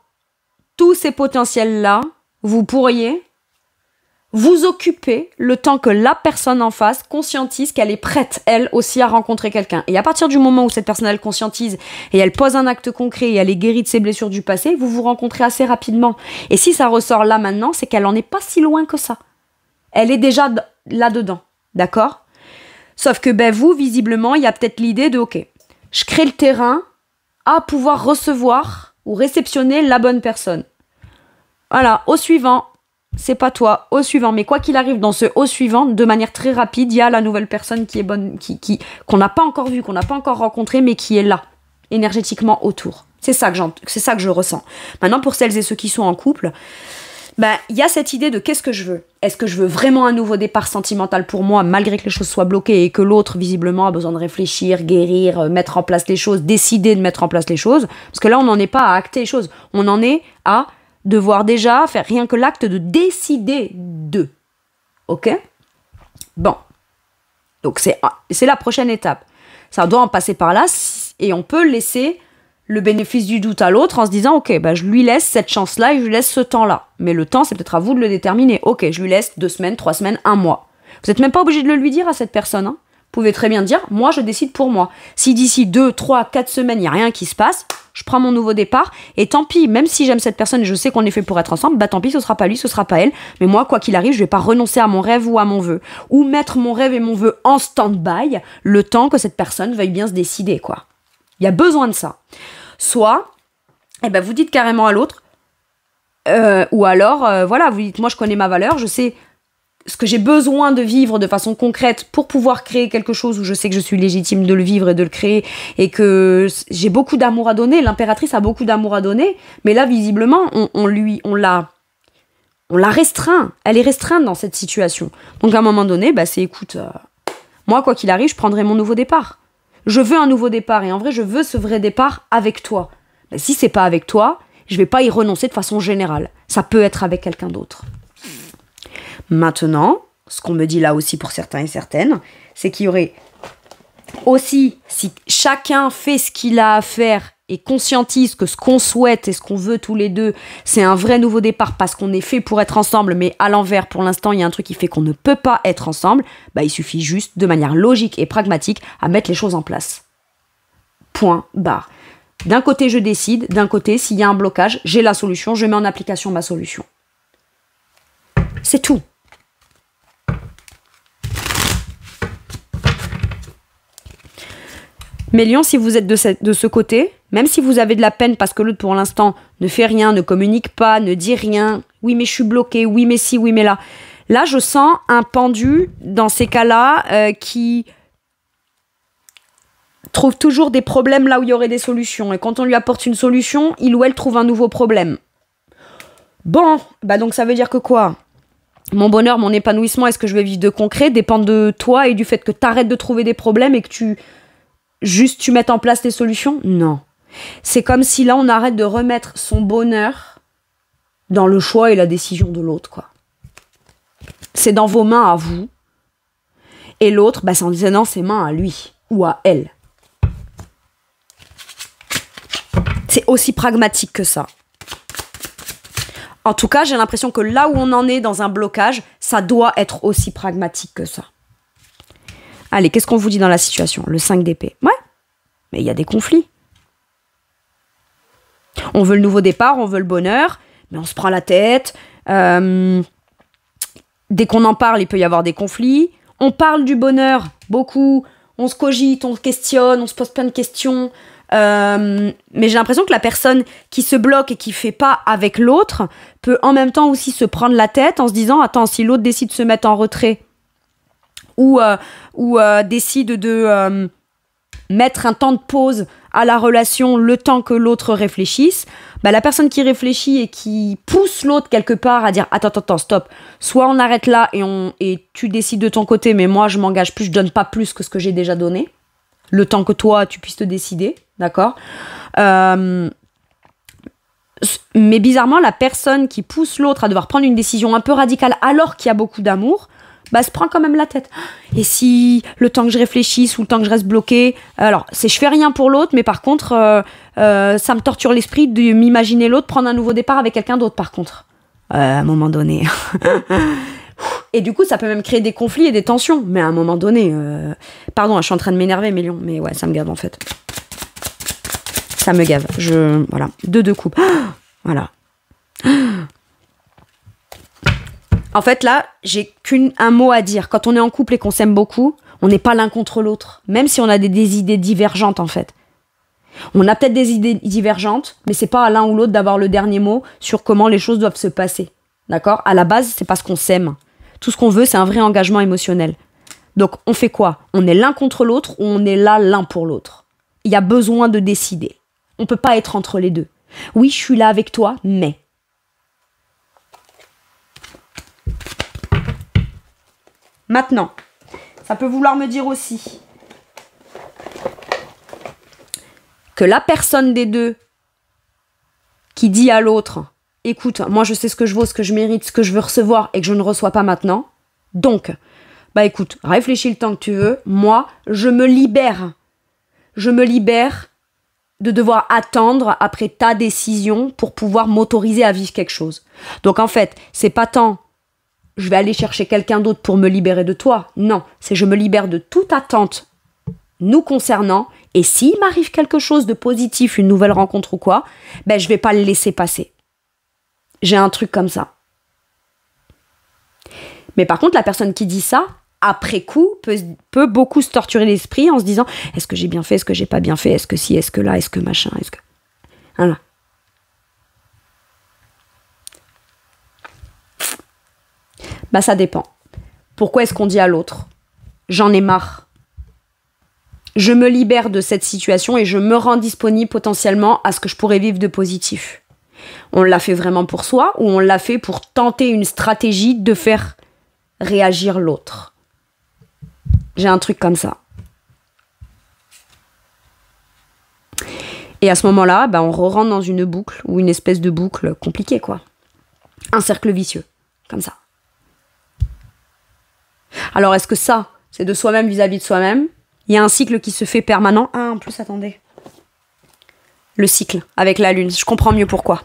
tous ces potentiels-là, vous pourriez vous occuper le temps que la personne en face conscientise qu'elle est prête, elle aussi, à rencontrer quelqu'un. Et à partir du moment où cette personne, elle conscientise et elle pose un acte concret et elle est guérie de ses blessures du passé, vous vous rencontrez assez rapidement. Et si ça ressort là maintenant, c'est qu'elle en est pas si loin que ça. Elle est déjà là-dedans, d'accord ? Sauf que vous, visiblement, il y a peut-être l'idée de, ok, je crée le terrain à pouvoir recevoir ou réceptionner la bonne personne. Voilà, au suivant. C'est pas toi, au suivant. Mais quoi qu'il arrive, dans ce au suivant, de manière très rapide, il y a la nouvelle personne qui est bonne, qu'on n'a pas encore vue, qu'on n'a pas encore rencontrée, mais qui est là, énergétiquement autour. C'est ça que je ressens. Maintenant, pour celles et ceux qui sont en couple, il y a cette idée de qu'est-ce que je veux. Est-ce que je veux vraiment un nouveau départ sentimental pour moi, malgré que les choses soient bloquées et que l'autre, visiblement, a besoin de réfléchir, guérir, mettre en place les choses, décider de mettre en place les choses. Parce que là, on n'en est pas à acter les choses. On en est à devoir déjà faire rien que l'acte de décider de. Ok ? Bon. Donc, c'est la prochaine étape. Ça doit en passer par là et on peut laisser le bénéfice du doute à l'autre en se disant, ok, je lui laisse cette chance-là et je lui laisse ce temps-là. Mais le temps, c'est peut-être à vous de le déterminer. Ok, je lui laisse 2 semaines, 3 semaines, 1 mois. Vous n'êtes même pas obligé de le lui dire à cette personne. Hein. Vous pouvez très bien dire, moi, je décide pour moi. Si d'ici 2, 3, 4 semaines, il n'y a rien qui se passe, je prends mon nouveau départ, et tant pis, même si j'aime cette personne et je sais qu'on est fait pour être ensemble, tant pis, ce sera pas lui, ce sera pas elle, mais moi, quoi qu'il arrive, je vais pas renoncer à mon rêve ou à mon vœu, ou mettre mon rêve et mon vœu en stand-by, le temps que cette personne veuille bien se décider, quoi. Il y a besoin de ça. Soit, vous dites carrément à l'autre, ou alors, voilà, vous dites, moi, je connais ma valeur, je sais ce que j'ai besoin de vivre de façon concrète pour pouvoir créer quelque chose où je sais que je suis légitime de le vivre et de le créer et que j'ai beaucoup d'amour à donner. L'impératrice a beaucoup d'amour à donner, mais là, visiblement, on la restreint. Elle est restreinte dans cette situation. Donc, à un moment donné, c'est écoute, moi, quoi qu'il arrive, je prendrai mon nouveau départ. Je veux un nouveau départ et en vrai, je veux ce vrai départ avec toi. Si c'est pas avec toi, je vais pas y renoncer de façon générale. Ça peut être avec quelqu'un d'autre. Maintenant, ce qu'on me dit là aussi pour certains et certaines, c'est qu'il y aurait aussi, si chacun fait ce qu'il a à faire et conscientise que ce qu'on souhaite et ce qu'on veut tous les deux, c'est un vrai nouveau départ parce qu'on est fait pour être ensemble, mais à l'envers, pour l'instant, il y a un truc qui fait qu'on ne peut pas être ensemble, il suffit juste, de manière logique et pragmatique, à mettre les choses en place. Point, barre. D'un côté, je décide, d'un côté, s'il y a un blocage, j'ai la solution, je mets en application ma solution. C'est tout. Mais Lion, si vous êtes de ce côté, même si vous avez de la peine parce que l'autre pour l'instant ne fait rien, ne communique pas, ne dit rien, oui mais je suis bloqué, oui mais si, oui mais là. Là je sens un pendu dans ces cas-là qui trouve toujours des problèmes là où il y aurait des solutions. Et quand on lui apporte une solution, il ou elle trouve un nouveau problème. Bon, donc ça veut dire que quoi ? mon bonheur, mon épanouissement, est-ce que je vais vivre de concret, dépend de toi et du fait que tu arrêtes de trouver des problèmes et que tu mettes en place des solutions. Non. C'est comme si là, on arrête de remettre son bonheur dans le choix et la décision de l'autre, quoi. C'est dans vos mains à vous. Et l'autre, c'est en disant dans ses mains à lui ou à elle. C'est aussi pragmatique que ça. En tout cas, j'ai l'impression que là où on en est dans un blocage, ça doit être aussi pragmatique que ça. Allez, qu'est-ce qu'on vous dit dans la situation? Le 5 d'épée. Ouais, mais il y a des conflits. On veut le nouveau départ, on veut le bonheur, mais on se prend la tête. Dès qu'on en parle, il peut y avoir des conflits. On parle du bonheur, beaucoup. On se cogite, on se questionne, on se pose plein de questions. Mais j'ai l'impression que la personne qui se bloque et qui fait pas avec l'autre peut en même temps aussi se prendre la tête en se disant attends, si l'autre décide de se mettre en retrait ou décide de mettre un temps de pause à la relation le temps que l'autre réfléchisse, la personne qui réfléchit et qui pousse l'autre quelque part à dire attends, stop, soit on arrête là et tu décides de ton côté, mais moi je m'engage plus, je donne pas plus que ce que j'ai déjà donné, le temps que toi tu puisses te décider, d'accord, mais bizarrement la personne qui pousse l'autre à devoir prendre une décision un peu radicale alors qu'il y a beaucoup d'amour, se prend quand même la tête. Et si le temps que je réfléchisse ou le temps que je reste bloquée, alors je fais rien pour l'autre, mais par contre ça me torture l'esprit de m'imaginer l'autre prendre un nouveau départ avec quelqu'un d'autre par contre, à un moment donné. Et du coup ça peut même créer des conflits et des tensions, mais à un moment donné pardon, je suis en train de m'énerver Mélion, mais ouais, ça me gave en fait, ça me gave. Voilà, deux coupes. Voilà. En fait, là, j'ai qu'un mot à dire. Quand on est en couple et qu'on s'aime beaucoup, on n'est pas l'un contre l'autre. Même si on a des idées divergentes, en fait. On a peut-être des idées divergentes, mais c'est pas à l'un ou l'autre d'avoir le dernier mot sur comment les choses doivent se passer. D'accord ? À la base, c'est parce qu'on s'aime. Tout ce qu'on veut, c'est un vrai engagement émotionnel. Donc, on fait quoi ? On est l'un contre l'autre ou on est là l'un pour l'autre ? Il y a besoin de décider. On peut pas être entre les deux. Oui, je suis là avec toi, mais... Maintenant, ça peut vouloir me dire aussi que la personne des deux qui dit à l'autre « Écoute, moi je sais ce que je vaux, ce que je mérite, ce que je veux recevoir et que je ne reçois pas maintenant. Donc, écoute, réfléchis le temps que tu veux. Moi, je me libère. Je me libère de devoir attendre après ta décision pour pouvoir m'autoriser à vivre quelque chose. Donc en fait, c'est pas tant... je vais aller chercher quelqu'un d'autre pour me libérer de toi. Non, c'est je me libère de toute attente nous concernant. Et s'il m'arrive quelque chose de positif, une nouvelle rencontre ou quoi, je vais pas le laisser passer. J'ai un truc comme ça. Mais par contre, la personne qui dit ça, après coup, peut beaucoup se torturer l'esprit en se disant est-ce que j'ai bien fait, est-ce que j'ai pas bien fait, est-ce que si, est-ce que là, est-ce que machin, est-ce que... Voilà. Ça dépend. Pourquoi est-ce qu'on dit à l'autre j'en ai marre? Je me libère de cette situation et je me rends disponible potentiellement à ce que je pourrais vivre de positif. On l'a fait vraiment pour soi ou on l'a fait pour tenter une stratégie de faire réagir l'autre? J'ai un truc comme ça. Et à ce moment-là, on rentre dans une boucle ou une espèce de boucle compliquée, quoi. Un cercle vicieux, comme ça. Alors, est-ce que ça, c'est de soi-même vis-à-vis de soi-même? Il y a un cycle qui se fait permanent. Ah, en plus, attendez. Le cycle avec la lune. Je comprends mieux pourquoi.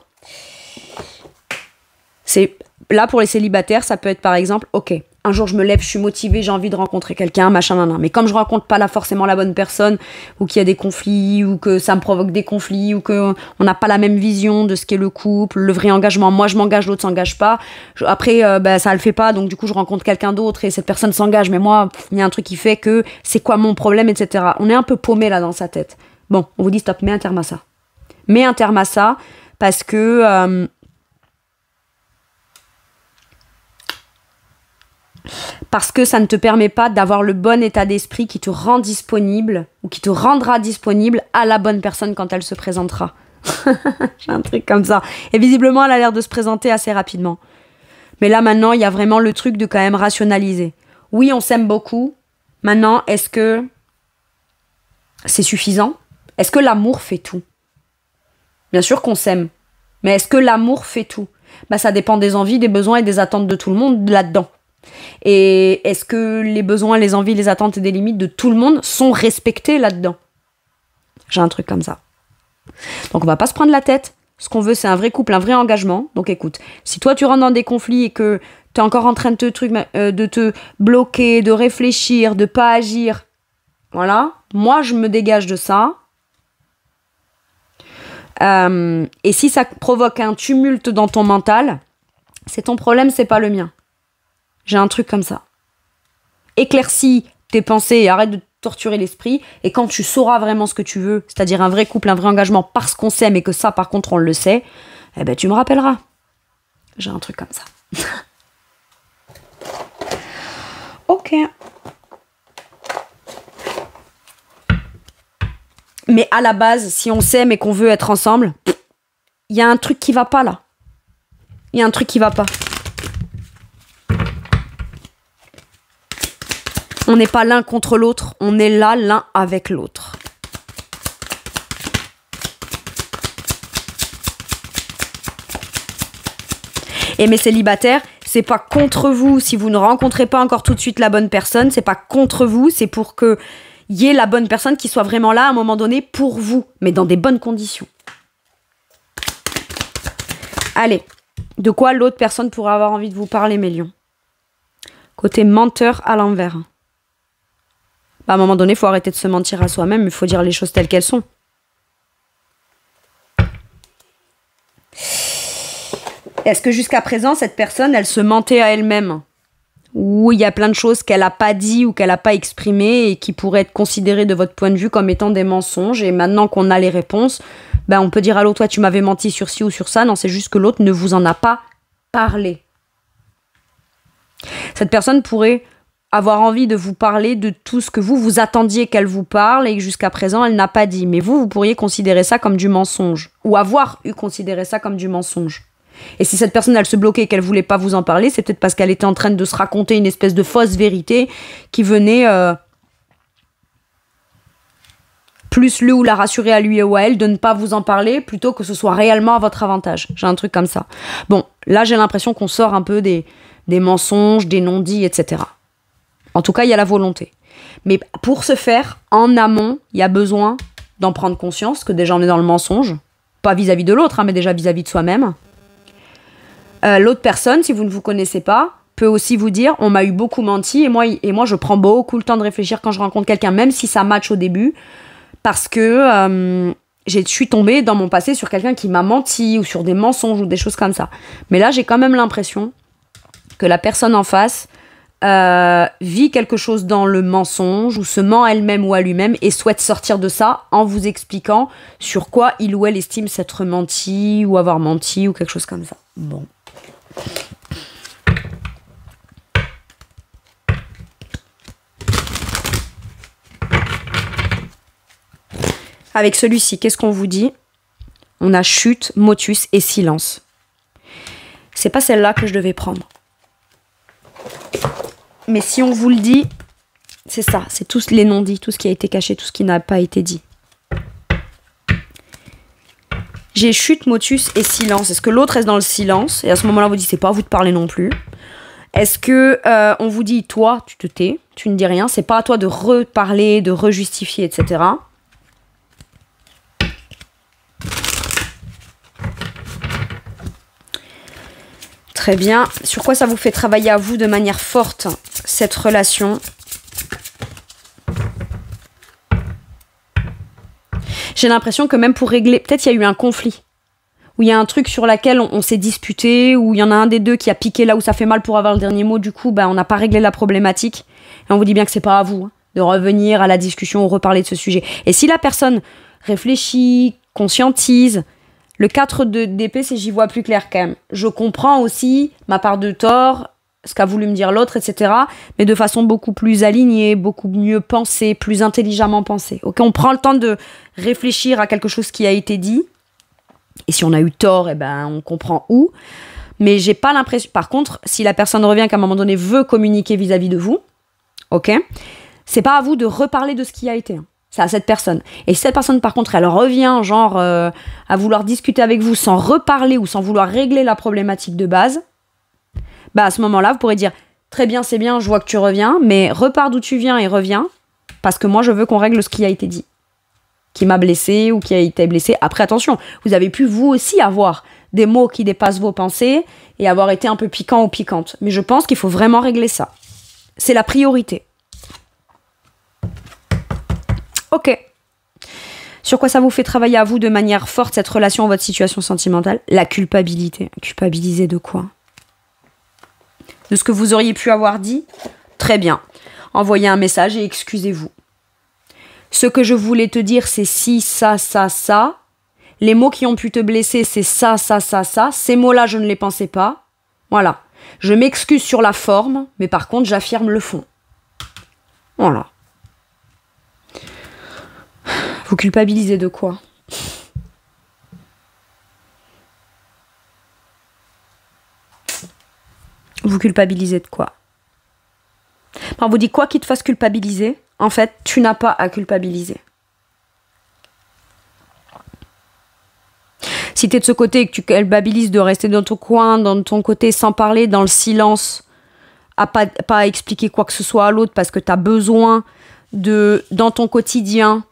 C'est là, pour les célibataires, ça peut être par exemple, ok, un jour je me lève, je suis motivée, j'ai envie de rencontrer quelqu'un, machin, nan, nan. Mais comme je rencontre pas là forcément la bonne personne, ou qu'il y a des conflits, ou que ça me provoque des conflits, ou qu'on n'a pas la même vision de ce qu'est le couple, le vrai engagement, moi je m'engage, l'autre s'engage pas, après ça le fait pas, donc du coup je rencontre quelqu'un d'autre et cette personne s'engage, mais moi il y a un truc qui fait que c'est quoi mon problème, etc. On est un peu paumé là dans sa tête. Bon, on vous dit stop, mets un terme à ça. Mets un terme à ça, parce que... parce que ça ne te permet pas d'avoir le bon état d'esprit qui te rend disponible ou qui te rendra disponible à la bonne personne quand elle se présentera. J'ai un truc comme ça. Et visiblement, elle a l'air de se présenter assez rapidement. Mais là, maintenant, il y a vraiment le truc de quand même rationaliser. Oui, on s'aime beaucoup. Maintenant, est-ce que c'est suffisant? Est-ce que l'amour fait tout? Bien sûr qu'on s'aime. Mais est-ce que l'amour fait tout? Bah, ça dépend des envies, des besoins et des attentes de tout le monde là-dedans. Et est-ce que les besoins, les envies, les attentes et des limites de tout le monde sont respectés là-dedans? J'ai un truc comme ça. Donc on va pas se prendre la tête. Ce qu'on veut, c'est un vrai couple, un vrai engagement. Donc écoute, si toi tu rentres dans des conflits et que tu es encore en train de te bloquer, de réfléchir, de pas agir, voilà, moi je me dégage de ça. Et si ça provoque un tumulte dans ton mental, c'est ton problème, c'est pas le mien. J'ai un truc comme ça. Éclaircis tes pensées et arrête de torturer l'esprit. Et quand tu sauras vraiment ce que tu veux, c'est-à-dire un vrai couple, un vrai engagement parce qu'on s'aime et que ça, par contre, on le sait, eh ben tu me rappelleras. J'ai un truc comme ça. Ok. Mais à la base, si on s'aime et qu'on veut être ensemble, il y a un truc qui va pas là. Il y a un truc qui va pas. On n'est pas l'un contre l'autre, on est là l'un avec l'autre. Et mes célibataires, c'est pas contre vous si vous ne rencontrez pas encore tout de suite la bonne personne, c'est pas contre vous, c'est pour que y ait la bonne personne qui soit vraiment là à un moment donné pour vous, mais dans des bonnes conditions. Allez, de quoi l'autre personne pourrait avoir envie de vous parler, mes lions? Côté menteur à l'envers. Bah, à un moment donné, il faut arrêter de se mentir à soi-même, il faut dire les choses telles qu'elles sont. Est-ce que jusqu'à présent, cette personne, elle se mentait à elle-même? Ou il y a plein de choses qu'elle n'a pas dit ou qu'elle n'a pas exprimées et qui pourraient être considérées de votre point de vue comme étant des mensonges. Et maintenant qu'on a les réponses, ben on peut dire à l'autre, toi, tu m'avais menti sur ci ou sur ça. Non, c'est juste que l'autre ne vous en a pas parlé. Cette personne pourrait avoir envie de vous parler de tout ce que vous attendiez qu'elle vous parle et que jusqu'à présent, elle n'a pas dit. Mais vous pourriez considérer ça comme du mensonge. Ou avoir considéré ça comme du mensonge. Et si cette personne, elle se bloquait et qu'elle voulait pas vous en parler, c'est peut-être parce qu'elle était en train de se raconter une espèce de fausse vérité qui venait plus le ou la rassurer à lui ou à elle de ne pas vous en parler plutôt que ce soit réellement à votre avantage. J'ai un truc comme ça. Bon, là, j'ai l'impression qu'on sort un peu des mensonges, des non-dits, etc. En tout cas, il y a la volonté. Mais pour ce faire, en amont, il y a besoin d'en prendre conscience que déjà on est dans le mensonge. Pas vis-à-vis de l'autre, hein, mais déjà vis-à-vis de soi-même. L'autre personne, si vous ne vous connaissez pas, peut aussi vous dire on m'a eu beaucoup menti et moi je prends beaucoup le temps de réfléchir quand je rencontre quelqu'un, même si ça match au début, parce que je suis tombée dans mon passé sur quelqu'un qui m'a menti ou sur des mensonges ou des choses comme ça. Mais là, j'ai quand même l'impression que la personne en face vit quelque chose dans le mensonge ou se ment à elle-même ou à lui-même et souhaite sortir de ça en vous expliquant sur quoi il ou elle estime s'être menti ou avoir menti ou quelque chose comme ça. Bon. Avec celui-ci, qu'est-ce qu'on vous dit? On a chute, motus et silence. C'est pas celle-là que je devais prendre. Mais si on vous le dit, c'est ça, c'est tous les non-dits, tout ce qui a été caché, tout ce qui n'a pas été dit. J'ai chute, motus et silence. Est-ce que l'autre reste dans le silence? Et à ce moment-là, on vous dit, c'est pas à vous de parler non plus. Est-ce que on vous dit, toi, tu te tais, tu ne dis rien, c'est pas à toi de reparler, de rejustifier, etc. Très bien. Sur quoi ça vous fait travailler à vous de manière forte, cette relation? J'ai l'impression que même pour régler... Peut-être il y a eu un conflit. Où il y a un truc sur lequel on s'est disputé, où il y en a un des deux qui a piqué là où ça fait mal pour avoir le dernier mot. Du coup, on n'a pas réglé la problématique. Et on vous dit bien que c'est pas à vous de revenir à la discussion ou reparler de ce sujet. Et si la personne réfléchit, conscientise... Le 4 d'épée, c'est j'y vois plus clair quand même. Je comprends aussi ma part de tort, ce qu'a voulu me dire l'autre, etc. Mais de façon beaucoup plus alignée, beaucoup mieux pensée, plus intelligemment pensée. Ok, on prend le temps de réfléchir à quelque chose qui a été dit. Et si on a eu tort, on comprend où. Mais j'ai pas l'impression... Par contre, si la personne revient qu'à un moment donné veut communiquer vis-à-vis de vous, ok, c'est pas à vous de reparler de ce qui a été. Hein. C'est à cette personne. Et si cette personne, par contre, elle revient, genre, à vouloir discuter avec vous sans reparler ou sans vouloir régler la problématique de base, bah à ce moment-là, vous pourrez dire, très bien, c'est bien, je vois que tu reviens, mais repars d'où tu viens et reviens, parce que moi, je veux qu'on règle ce qui a été dit, qui m'a blessé ou qui a été blessé. Après, attention, vous avez pu, vous aussi, avoir des mots qui dépassent vos pensées et avoir été un peu piquant ou piquante. Mais je pense qu'il faut vraiment régler ça. C'est la priorité. Ok. Sur quoi ça vous fait travailler à vous de manière forte cette relation, votre situation sentimentale? La culpabilité. Culpabiliser de quoi? De ce que vous auriez pu avoir dit? Très bien. Envoyez un message et excusez-vous. Ce que je voulais te dire, c'est si, ça, ça, ça. Les mots qui ont pu te blesser, c'est ça, ça, ça, ça. Ces mots-là, je ne les pensais pas. Voilà. Je m'excuse sur la forme, mais par contre, j'affirme le fond. Voilà. Vous culpabilisez de quoi? Vous culpabilisez de quoi? On vous dit quoi qui te fasse culpabiliser, en fait, tu n'as pas à culpabiliser. Si tu es de ce côté et que tu culpabilises de rester dans ton coin, dans ton côté, sans parler, dans le silence, à pas à expliquer quoi que ce soit à l'autre parce que tu as besoin de, dans ton quotidien,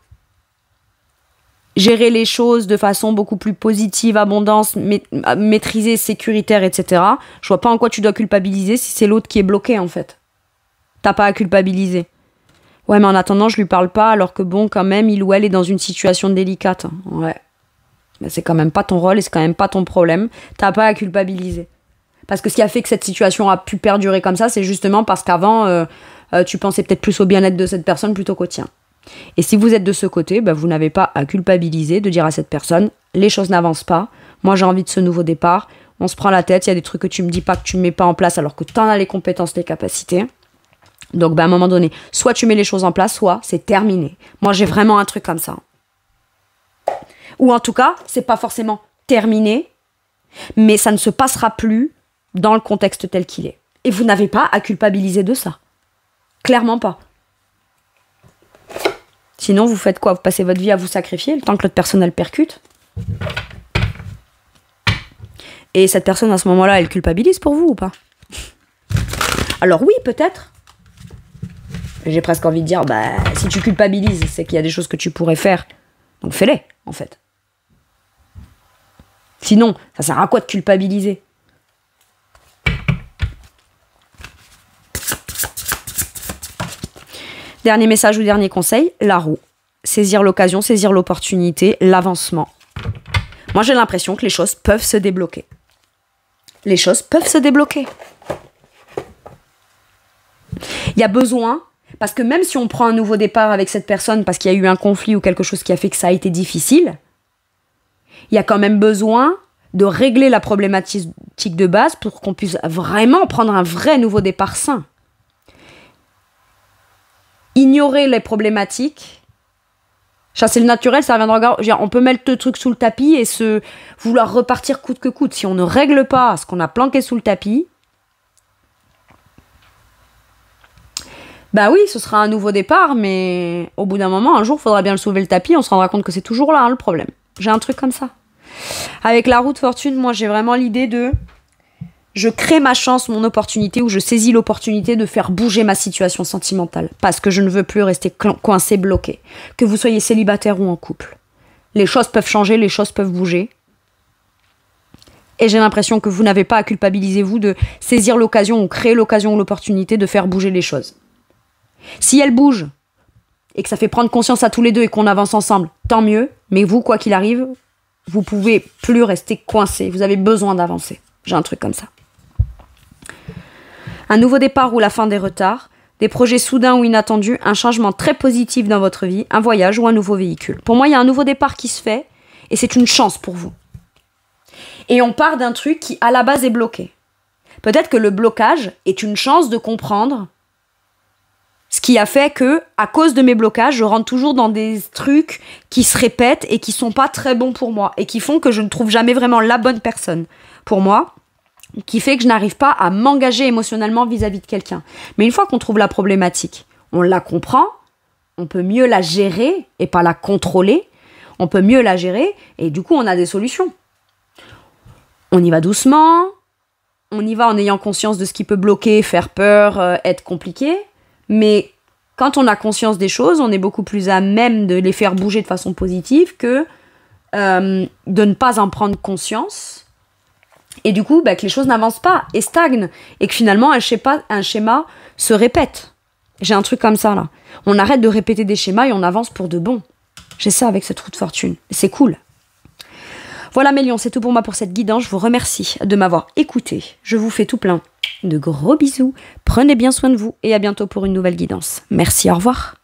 gérer les choses de façon beaucoup plus positive, abondance, maîtrisée, sécuritaire, etc. Je vois pas en quoi tu dois culpabiliser si c'est l'autre qui est bloqué, en fait. T'as pas à culpabiliser. Ouais, mais en attendant, je lui parle pas, alors que bon, quand même, il ou elle est dans une situation délicate. Ouais. Mais c'est quand même pas ton rôle et c'est quand même pas ton problème. T'as pas à culpabiliser. Parce que ce qui a fait que cette situation a pu perdurer comme ça, c'est justement parce qu'avant, tu pensais peut-être plus au bien-être de cette personne plutôt qu'au tien. Et si vous êtes de ce côté, bah, vous n'avez pas à culpabiliser, de dire à cette personne, les choses n'avancent pas, moi j'ai envie de ce nouveau départ, on se prend la tête, il y a des trucs que tu me dis pas, que tu ne mets pas en place alors que tu en as les compétences, les capacités. Donc bah, à un moment donné, soit tu mets les choses en place, soit c'est terminé. Moi j'ai vraiment un truc comme ça. Ou en tout cas, c'est pas forcément terminé, mais ça ne se passera plus dans le contexte tel qu'il est. Et vous n'avez pas à culpabiliser de ça. Clairement pas. Sinon, vous faites quoi? Vous passez votre vie à vous sacrifier le temps que l'autre personne, elle percute. Et cette personne, à ce moment-là, elle culpabilise pour vous ou pas? Alors oui, peut-être. J'ai presque envie de dire, bah, si tu culpabilises, c'est qu'il y a des choses que tu pourrais faire. Donc fais-les, en fait. Sinon, ça sert à quoi de culpabiliser? Dernier message ou dernier conseil, la roue. Saisir l'occasion, saisir l'opportunité, l'avancement. Moi, j'ai l'impression que les choses peuvent se débloquer. Les choses peuvent se débloquer. Il y a besoin, parce que même si on prend un nouveau départ avec cette personne parce qu'il y a eu un conflit ou quelque chose qui a fait que ça a été difficile, il y a quand même besoin de régler la problématique de base pour qu'on puisse vraiment prendre un vrai nouveau départ sain. Ignorer les problématiques, chasser le naturel, ça reviendra. On peut mettre le truc sous le tapis et se vouloir repartir coûte que coûte. Si on ne règle pas ce qu'on a planqué sous le tapis, bah oui, ce sera un nouveau départ, mais au bout d'un moment, un jour, il faudra bien le soulever le tapis, on se rendra compte que c'est toujours là, hein, le problème. J'ai un truc comme ça. Avec la roue de fortune, moi, j'ai vraiment l'idée de... Je crée ma chance, mon opportunité, ou je saisis l'opportunité de faire bouger ma situation sentimentale. Parce que je ne veux plus rester coincé, bloqué. Que vous soyez célibataire ou en couple. Les choses peuvent changer, les choses peuvent bouger. Et j'ai l'impression que vous n'avez pas à culpabiliser, vous, de saisir l'occasion ou créer l'occasion ou l'opportunité de faire bouger les choses. Si elles bougent, et que ça fait prendre conscience à tous les deux et qu'on avance ensemble, tant mieux. Mais vous, quoi qu'il arrive, vous pouvez plus rester coincé. Vous avez besoin d'avancer. J'ai un truc comme ça. Un nouveau départ ou la fin des retards, des projets soudains ou inattendus, un changement très positif dans votre vie, un voyage ou un nouveau véhicule. Pour moi, il y a un nouveau départ qui se fait et c'est une chance pour vous. Et on part d'un truc qui, à la base, est bloqué. Peut-être que le blocage est une chance de comprendre ce qui a fait que, à cause de mes blocages, je rentre toujours dans des trucs qui se répètent et qui sont pas très bons pour moi et qui font que je ne trouve jamais vraiment la bonne personne pour moi qui fait que je n'arrive pas à m'engager émotionnellement vis-à-vis de quelqu'un. Mais une fois qu'on trouve la problématique, on la comprend, on peut mieux la gérer et pas la contrôler. On peut mieux la gérer et du coup, on a des solutions. On y va doucement, on y va en ayant conscience de ce qui peut bloquer, faire peur, être compliqué. Mais quand on a conscience des choses, on est beaucoup plus à même de les faire bouger de façon positive que de ne pas en prendre conscience. Et du coup, que les choses n'avancent pas et stagnent. Et que finalement, un schéma se répète. J'ai un truc comme ça, là. On arrête de répéter des schémas et on avance pour de bon. J'ai ça avec cette roue de fortune. C'est cool. Voilà mes lions, c'est tout pour moi pour cette guidance. Je vous remercie de m'avoir écouté. Je vous fais tout plein de gros bisous. Prenez bien soin de vous et à bientôt pour une nouvelle guidance. Merci, au revoir.